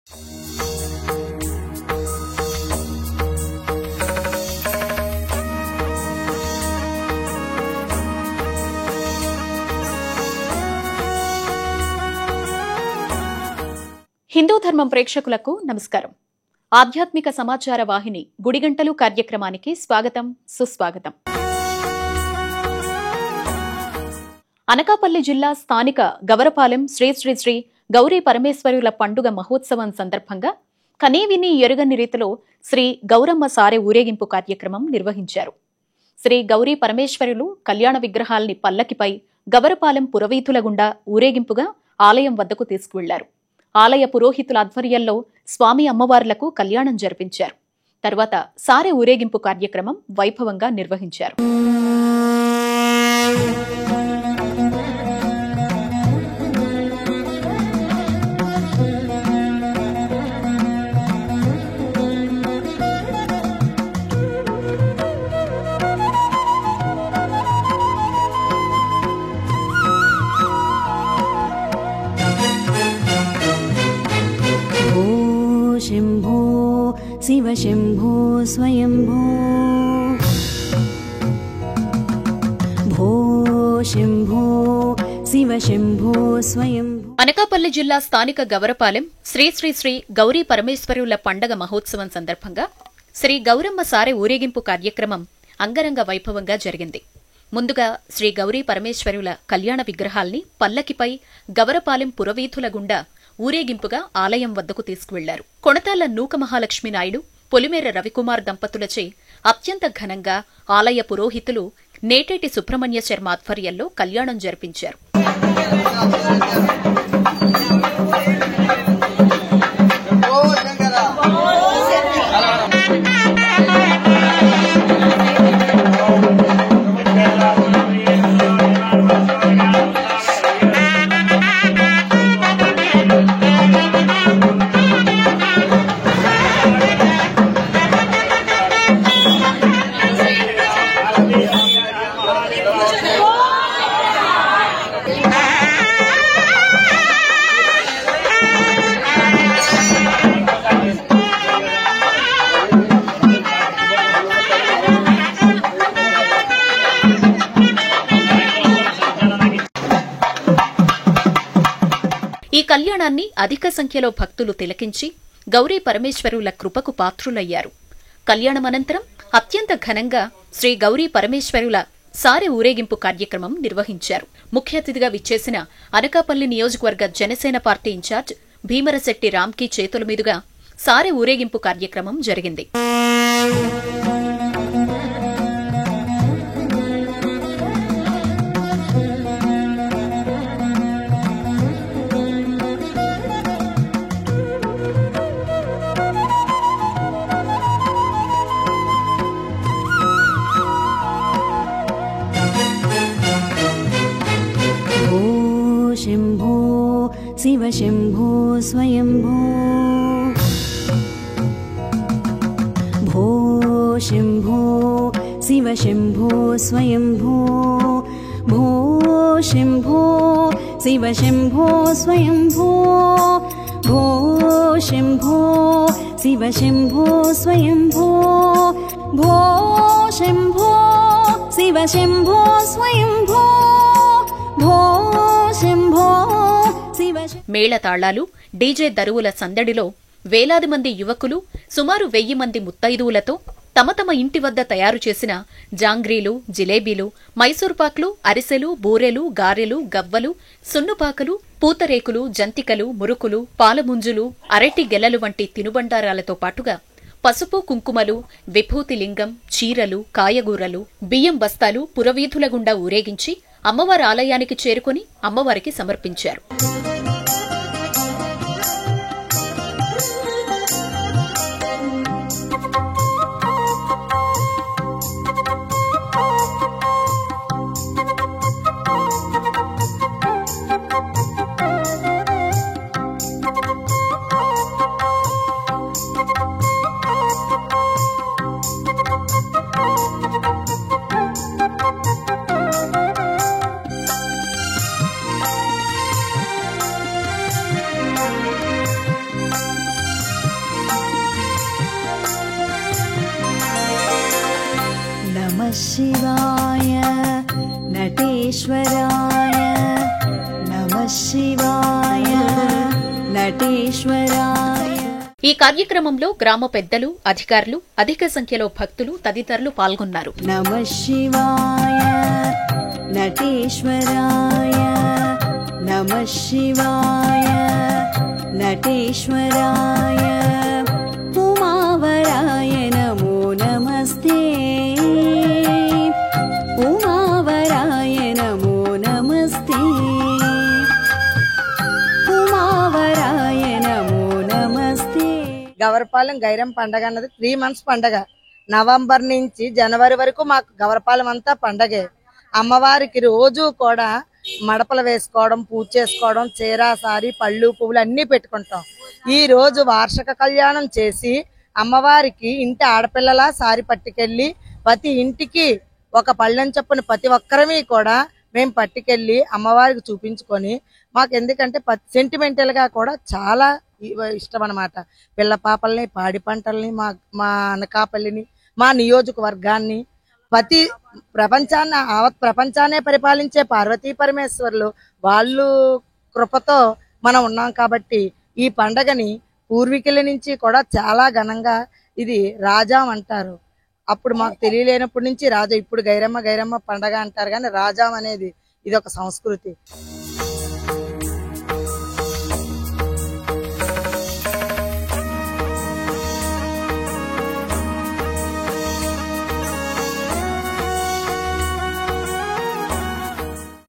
హిందూ ధర్మం ప్రేక్షకులకు నమస్కారం. ఆధ్యాత్మిక సమాచార వాహిని గుడిగంటలు కార్యక్రమానికి స్వాగతం, సుస్వాగతం. అనకాపల్లి జిల్లా స్థానిక గవరపాలెం శ్రీ శ్రీ శ్రీ గౌరీ పరమేశ్వరుల పండుగ మహోత్సవం సందర్భంగా కనీవిని ఎరుగని రీతిలో శ్రీ గౌరమ్మ సారె ఊరేగింపు కార్యక్రమం నిర్వహించారు. శ్రీ గౌరీ పరమేశ్వరులు కళ్యాణ విగ్రహాల్ని పల్లకిపై గవరపాలెం పురవీధుల గుండా ఊరేగింపుగా ఆలయం వద్దకు తీసుకువెళ్లారు. ఆలయ పురోహితుల ఆధ్వర్యంలో స్వామి అమ్మవార్లకు కళ్యాణం జరిపించారు. తర్వాత సారె ఊరేగింపు కార్యక్రమం వైభవంగా నిర్వహించారు. శంభో శివ శంభో స్వయంభో భో శంభో శివ శంభో స్వయంభో. అనకాపల్లి జిల్లా స్థానిక గవరపాలెం శ్రీ శ్రీ శ్రీ గౌరీ పరమేశ్వరుల పండగ మహోత్సవం సందర్భంగా శ్రీ గౌరమ్మ సారె ఊరేగింపు కార్యక్రమం అంగరంగ వైభవంగా జరిగింది. ముందుగా శ్రీ గౌరీ పరమేశ్వరుల కళ్యాణ విగ్రహాల్ని పల్లకిపై గవరపాలెం పురవీధుల గుండా ఊరేగింపుగా ఆలయం వద్దకు తీసుకువెళ్లారు. కొణతాల నూక మహాలక్ష్మి నాయుడు, పొలిమేర రవికుమార్ దంపతులచే అత్యంత ఘనంగా ఆలయ పురోహితులు నేటేటి సుబ్రహ్మణ్య శర్మ ఆధ్వర్యంలో కళ్యాణం జరిపించారు. ఈ కళ్యాణాన్ని అధిక సంఖ్యలో భక్తులు తిలకించి గౌరీ పరమేశ్వరుల కృపకు పాత్రులయ్యారు. కళ్యాణమనంతరం అత్యంత ఘనంగా శ్రీ గౌరీ పరమేశ్వరుల సారె ఊరేగింపు కార్యక్రమం నిర్వహించారు. ముఖ్య అతిథిగా విచ్చేసిన అనకాపల్లి నియోజకవర్గ జనసేన పార్టీ ఇన్ఛార్జ్ భీమరశెట్టి రామ్కి చేతుల మీదుగా సారె ఊరేగింపు కార్యక్రమం జరిగింది. శంభో శివ శంభో స్వయంభో భో శంభో శివ శంభో స్వయంభో భో శంభో శివ శంభో స్వయంభో భో శంభో శివ శంభో స్వయంభో భో శంభో శివ శంభో స్వయంభో. మేళతాళాలు, డీజే దరువుల సందడిలో వేలాది మంది యువకులు, సుమారు 1000 మంది ముత్తైదువులతో తమ తమ ఇంటి వద్ద తయారు చేసిన జాంగ్రీలు, జిలేబీలు, మైసూర్పాక్లు, అరిసెలు, బూరెలు, గారెలు, గవ్వలు, సున్నుపాకలు, పూతరేకులు, జంతికలు, మురుకులు, పాలముంజులు, అరటి గెలలు వంటి తినుబండారాలతో పాటుగా పసుపు కుంకుమలు, విభూతి లింగం, చీరలు, కాయగూరలు, బియ్యం బస్తాలు పురవీధుల గుండా ఊరేగించి అమ్మవారి ఆలయానికి చేరుకుని అమ్మవారికి సమర్పించారు. शिवाय नटेश्वराय नमः शिवाय नटेश्वराय। ఈ కార్యక్రమంలో గ్రామ పెద్దలు, అధికారులు, అధిక సంఖ్యలో భక్తులు తదితరులు పాల్గొన్నారు. नमः शिवाय नटेश्वराय नमः शिवाय नटेश्वराय उमावराय नमो नमस्ते उमावराय नमो नमस्ते उमावराय नमो नमस्ते। గవరపాలెం గైరం పండగ అన్నది 3 months పండగ. నవంబర్ నుంచి జనవరి వరకు మాకు గవరపాలెం అంతా పండగే. అమ్మవారికి రోజు కూడా మడపలు వేసుకోవడం, పూజ చేసుకోవడం, చీర, సారీ, పళ్ళు, పువ్వులు అన్ని పెట్టుకుంటాం. ఈ రోజు వార్షిక కళ్యాణం చేసి అమ్మవారికి ఇంటి ఆడపిల్లల సారీ పట్టుకెళ్ళి ప్రతి ఇంటికి ఒక పళ్ళెం చొప్పున ప్రతి ఒక్కరమీ కూడా మేము పట్టుకెళ్ళి అమ్మవారికి చూపించుకొని, మాకు ఎందుకంటే సెంటిమెంటల్ గా కూడా చాలా ఇష్టం అన్నమాట. పిల్ల పాపల్ని, పాడి పంటల్ని, మా అనకాపల్లిని, మా నియోజకవర్గాన్ని, ప్రతి ప్రపంచాన్నే పరిపాలించే పార్వతీ పరమేశ్వర్లు వాళ్ళు కృపతో మనం ఉన్నాం. కాబట్టి ఈ పండగని పూర్వీకుల నుంచి కూడా చాలా ఘనంగా ఇది రాజాం అంటారు. అప్పుడు మాకు తెలియలేనప్పటి నుంచి రాజా, ఇప్పుడు గైరమ్మ పండగ అంటారు, కానీ రాజాం అనేది ఇది ఒక సంస్కృతి.